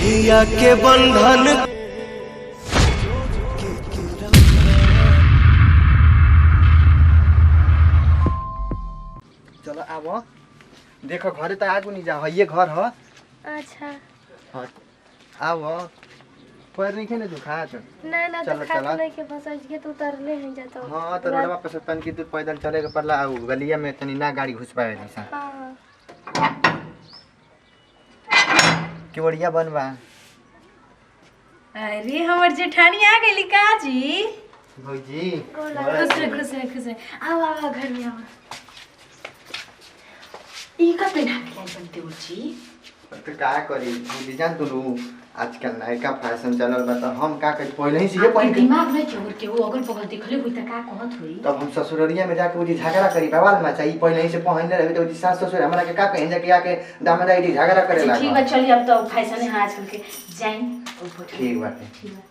नेहिया के बंधन। चलो आबो देखो घरे तो आगू नहीं जा ये घर हो। अच्छा हाँ आबो पैर नहीं खेने दुखा तो ना ना चलो तो खा चलो नहीं के फंस के तू उतरले हैं जाता। हाँ तो रोडवा पे से तन की दूर पैदल चले के पड़ला आऊ गलिया में तनी ना गाड़ी घुस पावे दिसा हां के बढ़िया बनवा। अरे हमर जेठानी आ गइली काजी। भौजी खुश रहे आओ आओ घर में आओ। ई का पहना के लाई बनते उची तो का करी भौजी जान तू आजकल नयका फैशन चलल बा तो हम का करी पहले ही से पहन के दिमाग में चोर के वो अगल बगल देखले हुई त का कहत होई। तब हम ससुररिया में जाके उजी झगड़ा करी बवाल में चाहिए पहले ही से पहन ले रहे तो उजी सास ससुर हमरा के का कहें जाके आके दामादाई झगड़ा करे अच्छा लगा। ठीक बा चलिए अब तो फैशन है आजकल के जाई ऊपर ठीक बाटे ठीक बा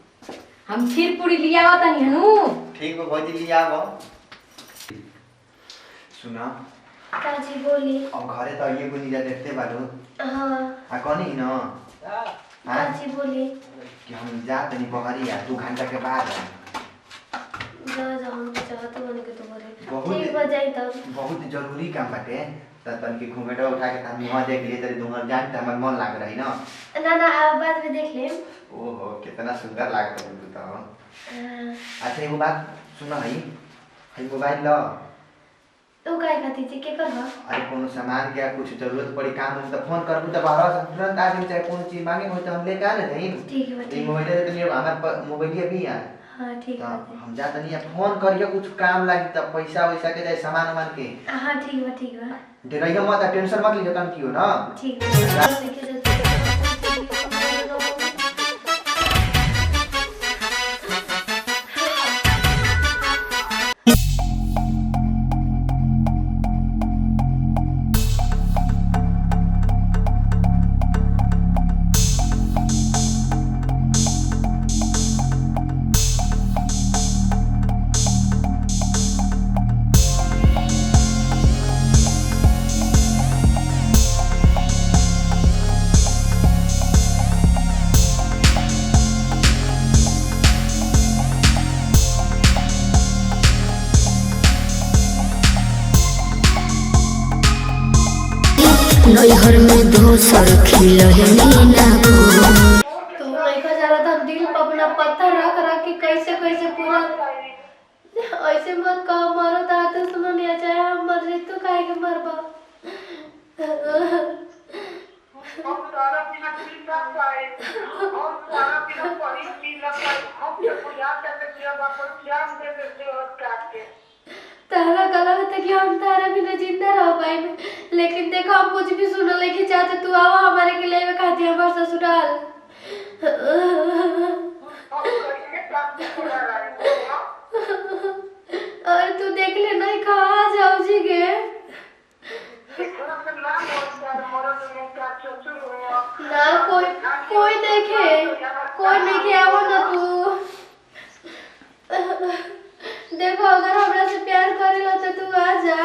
हम खीर पूरी लिया आवत नहीं हनु। ठीक बा भौजी लिया आबो। सुना काजी बोली अब घरे तो ये गुनी जा देखते बालो हां आ कनी न काजी बोली कि हम जात नहीं बहरिया 2 घंटा के बाद जा जा हम चाहत बन के तुम्हारे बहुत- ठीक बजाई तब बहुत जरूरी काम बाटे त तन की घूंघटा उठा के हम मुंह देख लिए तरी दुहर जान त हमर मन लाग रही न ना ना अब बाद में देख ले। ओहो कितना सुंदर लागत है तू तो। अच्छा एगो बात सुन हई मोबाइल ल तो काय खाती थी के करबा। अरे कोनो सामान के कुछ जरूरत पड़ी काम में तो फोन करबू त बाहर से तुरंत आ जाई चाहे कोनो चीज मांगे हो तो हम लेके आ ले जाई। ठीक है ये ठीक मोबाइल दे तनी हमार मोबाइल भी है हां ठीक तो है हम जा तनी फोन करियो कुछ काम लागी त पैसा वैसा के जाए सामान के हां ठीक बा डराइयो मत टेंशन मत लियो तन कियो ना ठीक है लेके जाते नैहर में दोसर खिलहनी ना तो लड़का जरा था दिल पर अपना पत्थर रख रख के कैसे कैसे पूरा ऐसे मत कहो मरो तो सुनो नहीं चाहे हम मर रही तो काहे के मरबा। तारा गला में कि हम तारा बिना जिंदा रह पाए लेकिन देखो हम कुछ भी सुन लेके चाहते तू आओ हमारे के लिए खाती हमारे ससुराल। और तू देख ले नहीं कहाँ जाओ जी के ना कोई देखे आओ ना तू देखो अगर हमरा से प्यार करेला तो तू आ जा।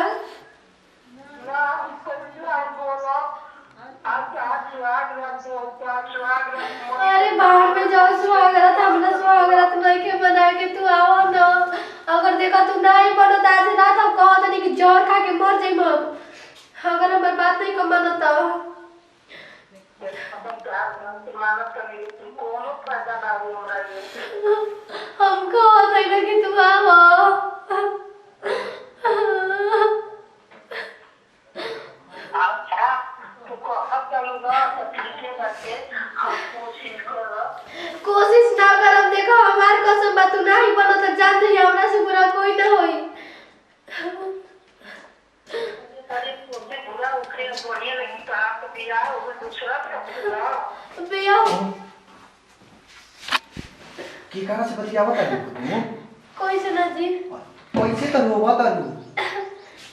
अरे बाहर में जाओ सुहागरात हमरा सुहागरात नहीं के बना के तू आओ ना अगर देखा तू नहीं बनो आज रात हम कहो तनी कि जहर खा के मर जाइम हम अगर हमर बात नहीं को मानता हम कहो तनी कि तू आओ। कोशिश ना करब देखो हमार कसम बा तू नहीं बनो तो जान दे हमरा से बुरा कोई ना होई। बिया की करा से बतियावत है तू कोई से ना जी पैसे तो रोवत है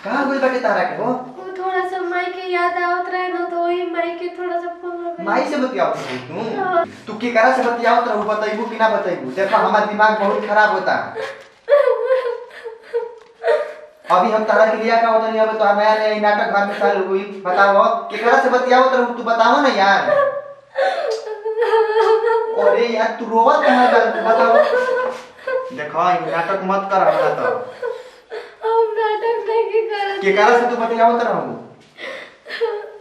कहां गइल बाटे तारा के हो वो थोड़ा सा माई के याद आवत रहे ना तो वही माई के थोड़ा सा फोन माई से बतियावत है तू की करा से बतियावत रहू बताइबू कि ना बताइबू देखो हमारा दिमाग बहुत खराब होता है। अभी हम तारा के लिया का होता नहीं अब तो नया नया नाटक घर में चालू हुई बताओ कि करा से बतियावत रहू तू बताओ ना यार। यार तू रोवत कहां बा बताओ। देखो ई नाटक मत कर हमरा तो। हम नाटक नहीं करत। के कारण से तू बतियावत रहू?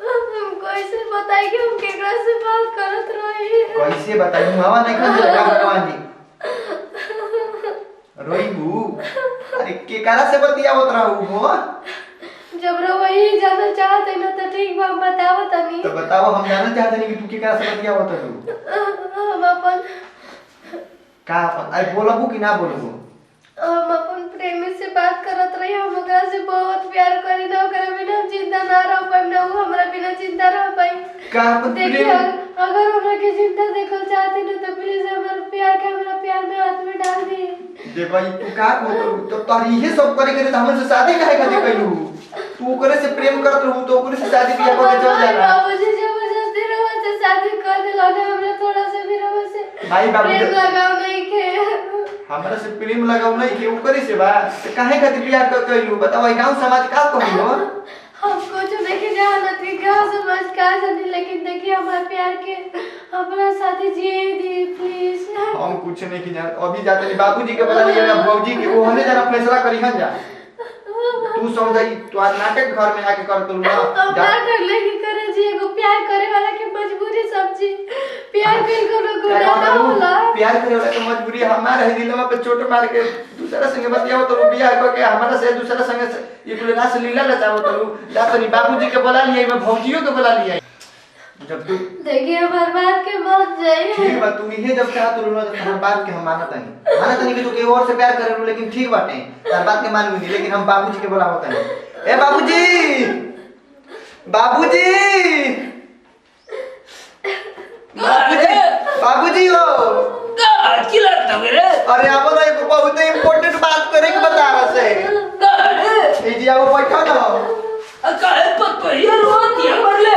हम कैसे बताई कि हम केकरा से बात करत रही? कैसे बताई मुहावा नहीं कर लगा भगवान जी। रोईबू अरे के कारण से बतियावत रहू हो? जब रो वही जाना चाहते ना तो ठीक बा बताओ तनी। तो बताओ हम जानना चाहते नहीं कि तू के कारण से बतियावत रहू। हम अपन का अपन अरे बोलबू कि ना बोलबू? हम अपन प्रेमी से बात करत रही। हम ओकरा से बहुत प्यार करी ना, ओकरा बिना जिंदा ना रह पाई ना, वो हमरा बिना जिंदा रह पाई। का अपन देखिए प्रेम अगर हमरा के जिंदा देखल चाहती ना तो प्लीज हमरा प्यार में हाथ में डाल दी। देखो ई तू का को तो तोरी ये सब करे करे हमन से शादी काहे खातिर कइलू? तू ओकरे से प्रेम करत रहू तो ओकरे से शादी बियाह करके चल जाला। बाबूजी जबरदस्ती रवा से शादी कर देला ने, हमरा थोड़ा से भी रवा से भाई बाबू प्रेम लगाव नहीं के। हमरा से प्रेम लगाव नहीं के ओकरे से बा तो काहे खातिर बियाह कइलू? बताओ ई गांव समाज का कही हो? हम कुछ नहीं जानत कि गाँव समाज का जानी, लेकिन देखिए हमारे प्यार के अपना साथी जिए दी प्लीज। हम कुछ नहीं की जान अभी जाते नहीं बाबूजी के बुला लिया बाबूजी के वो हने जरा फैसला करी हन जा। तू समझाई तू आज नाटक घर में आके कर तू ना नाटक लेके करे जी, एगो प्यार करे वाला के मजबूरी समझी। प्यार बिल कोनो गुनाह ना होला। प्यार करे वाला के मजबूरी हमार है दिलवा पे चोट मार के दूसरा संगे बतियाओ तो बियाह करके हमारा से दूसरा संगे ये पूरे रास लीला लचाओ तो जा तो नहीं बाबूजी के बुला लिया मैं भौजियों के बुला लिया। जब तू देखिए हमार बात के मत जाइए। ठीक बा तू इहे जब चाह तू ना हमार बात के हम मानत नहीं कि तू के और से प्यार करे लेकिन ठीक बाटे तार बात के मान नहीं, लेकिन हम बाबूजी के बुलावत नहीं। ए बाबूजी बाबूजी बाबूजी हो की लगता मेरे? अरे आप ना एक बहुत इंपॉर्टेंट बात करे के बता रहा से। ए जी आप बैठा ना। काहे पतोहिया रोती है मरले?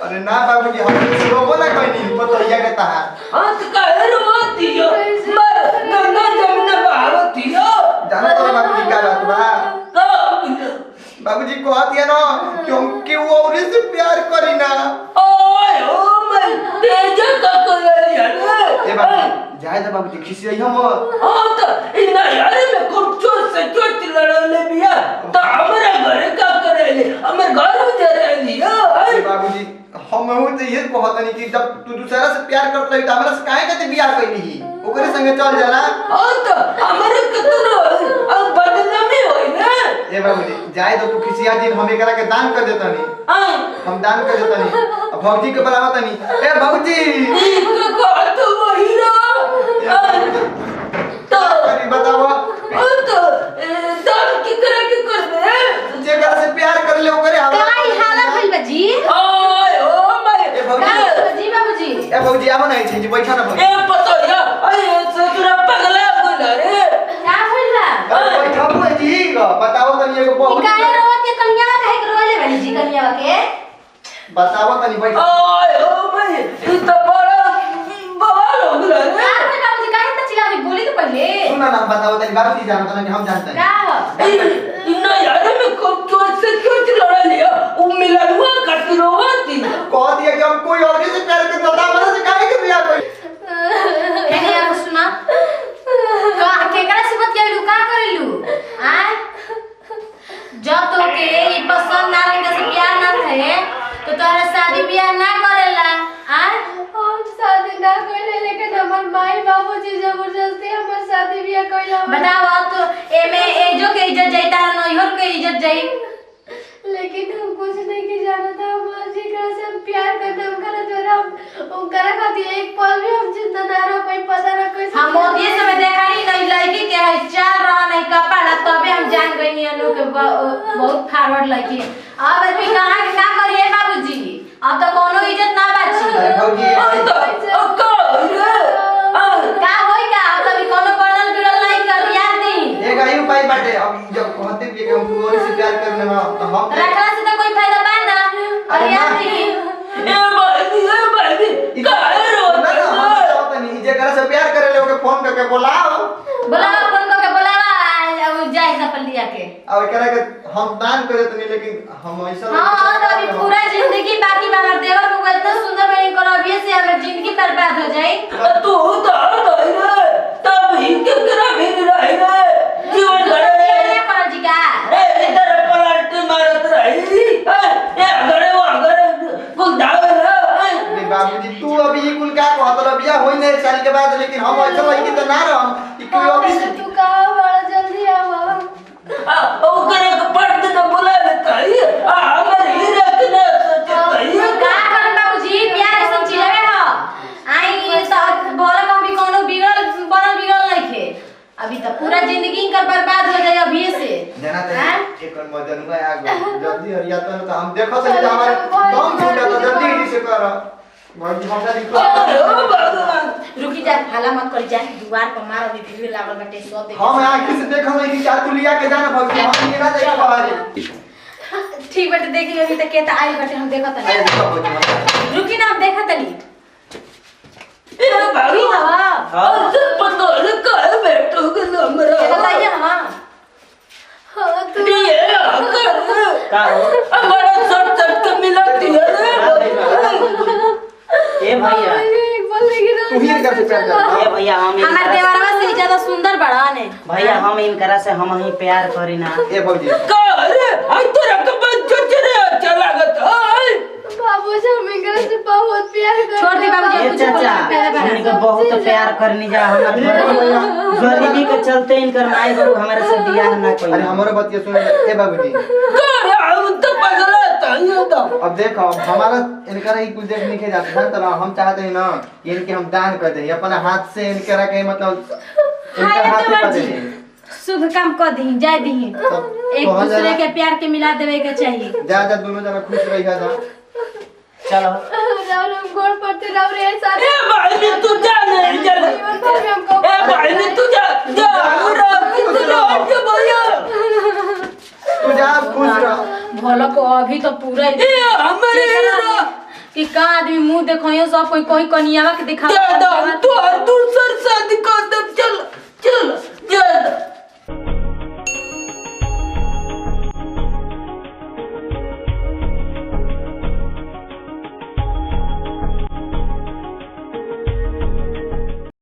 अरे ना बाबूजी हम रोबो ना कोई नहीं पतोहिया के तहा। हां तो काहे रोती हो? मर गंगा जमुना बहावती हो। जाना तो बाबूजी का बात बा। बाबूजी को आती है ना क्योंकि वो औरे से प्यार करी ना। ओए ओ मैं तेज का कर यार। ए बाबूजी जाए तो बाबूजी खिसियाई हम। हां तो इना यार में कुछ से चोट लड़ले बिया तो हमरा घर का करेले हमर घर में दे रही है। ए बाबूजी हम हो तो ये कहत नहीं कि जब तू दूसरा से प्यार करत रही त हमरा से काहे के बियाह कइली ओकरे संगे चल जाला। हां तो हमरे कितना अब बदनामी होई ना। ए बाबूजी जाए तो तू खिसिया दिन हम एकरा के दान कर देतनी। हां हम दान कर देतनी अब भौजी के बुलावतनी। ए भौजी ई का तो वही ना तो करी बताओ तो दान की तरह के कर दे जेकरा से प्यार कर ले ओकरे हमरा काई हालत भइल बाजी? ओए ओ मैं ए भौजी बाबूजी बाबूजी ए भौजी आवा नहीं छी बैठा ना भौजी। ए पतो या अरे ससुरा पगला बोल रे का भइल बा? अरे बैठा भौजी बताओ तनी एगो बहुत काहे रोवत के कन्या काहे के रोले बनी जी कन्या के? बताओ तनी बैठा। ओए ओ मैं ई तो बड़ा बवाल हो गया रे। अरे बाबूजी काहे त चिल्लावे बोली तो पहले। सुना ना बताओ तनी बाबूजी जानत नहीं हम जानते का हैं। हो? इना यार में को से चोट लड़ा लिया उ मिलनुआ करती रोवती कह दिया कि हम कोई और से प्यार करते था हमरा से काहे के बियाह कोई। एने यार सुना का केकरा से बतियालू का करेलू? आ जब तो के ई पसंद ना रहे से प्यार ना रहे तो तोरा शादी ब्याह ना करेला। आ हम शादी ना कइले, लेकिन हमर माई बाबूजी जबरदस्ती हमर शादी बियाह कइला। बताओ तो एमे एजो के इज्जत जाई तारा नैहर के इज्जत जाई। लेकिन हम कुछ नहीं की जाना था। हम जेकरा से हम प्यार करते हम करे जोरा ओकरा खातिर एक पल भी हम जिंदा ना रह पाई। पता ना कैसे हम मोदी से देखली नहीं लड़की के है चल रहा नहीं कपड़ा तबे हम जान गई अनु के बहुत फॉरवर्ड लड़की। अब अभी कहां के का करिए बाबूजी? अब तो कोनो इज्जत ना बाची। अरे भौजी अब तो का रे का होई का अब तो भी कोनो बनल बिरल नहीं कर याद नहीं। एक आई उपाय बाटे अब जब कहते भी कि हम कोई और से प्यार करने ना तो हम रखला से तो कोई फायदा बा ना। और याद नहीं ए भाई का रोता नहीं जेकरा से प्यार करे ले ओके फोन करके बुलाओ। बुलावा फोन को के बुलावा जाए सब लिया के। अब एकरा के हम दान करे तनी लेकिन हम ऐसा हां तो अभी पूरा जिंदगी बाकी बाहर देवर को इतना सुंदर बनी करो अभी से हमर जिंदगी बर्बाद हो जाए। तू बाबूजी तू अभी ई कुल का कहत रबिया होई नहीं 1 साल के बाद लेकिन हम ऐसा लड़की तो ना रहम ई कोई अभी से तू कहाँ बड़ा जल्दी आवा ओकरे के पर्द न बुला लेता है हमर हीरा के न सोचता है का करन बाबूजी प्यार ऐसा चीज है आई तो बोला कम भी कोनो बिगड़ल नहीं खे अभी तो पूरा जिंदगी इनकर बर्बाद हो जाए अभी से जाना ते एक मजनुआ आ गो जल्दी हरिया तो हम देखो से हमारे दम छूटा तो जल्दी ही से कर बहुत मौका दिखो ओ भगवान रुकी जा हाला मत कर जा द्वार पर मार अभी भीड़ लागल बाटे सब देख हम आंख से देखो नहीं कि चार तू लिया के जाना भौजी हम ये ना देख पावे ठीक बाटे देखी अभी तक के त आई बाटे हम देखत अरे नहीं देखो भौजी रुकी ना हम देखत नहीं ए भगवान हवा और पता नहीं का बैठो के हमरा ये बताइए हवा हाँ तू ये कर का हो हमारा सब सब के मिला दिया रे ए भैया एक बोल लेगी ना तू ही कर से प्यार कर ए भैया हम हमार देवरवा से ज्यादा सुंदर बड़ा ने भैया हम इनकरा से हम ही प्यार करी ना ए भौजी कर आई तोरा के बच्चा चले अच्छा लागत है बाबूजी हम इनकरा से बहुत प्यार करते छोड़ दे बाबूजी। ए चाचा हमनी के बहुत प्यार करनी जा हम गरीबी के चलते इनकर माई बाबू हमारे से बियाह ना अरे कइल हमारे बतिया सुन ए बाबूजी कर हम तो पगला था तो अब देखो हमारा इनका ही कुछ देख नहीं जाता था हम चाहते हैं ना कि इनके हम दान कर दें अपने हाथ से इनके के मतलब इनका हाथ से कर दें शुभ काम कर दी जाय दी एक दूसरे के प्यार के मिला देवे के चाहिए जा जा दोनों जना खुश रहिए जा चलो राउर हम गोड़ पड़ते राउर ऐसा ए भाई तू जा नहीं जा ए भाई तू जा जा हमरा कितना हट भैया तू जा खुश रह भलो को अभी तो पूरा ए हमारे हीरा कि का आदमी मुंह देखो सब कोई कनियावा के दिखा दादा तू और दूर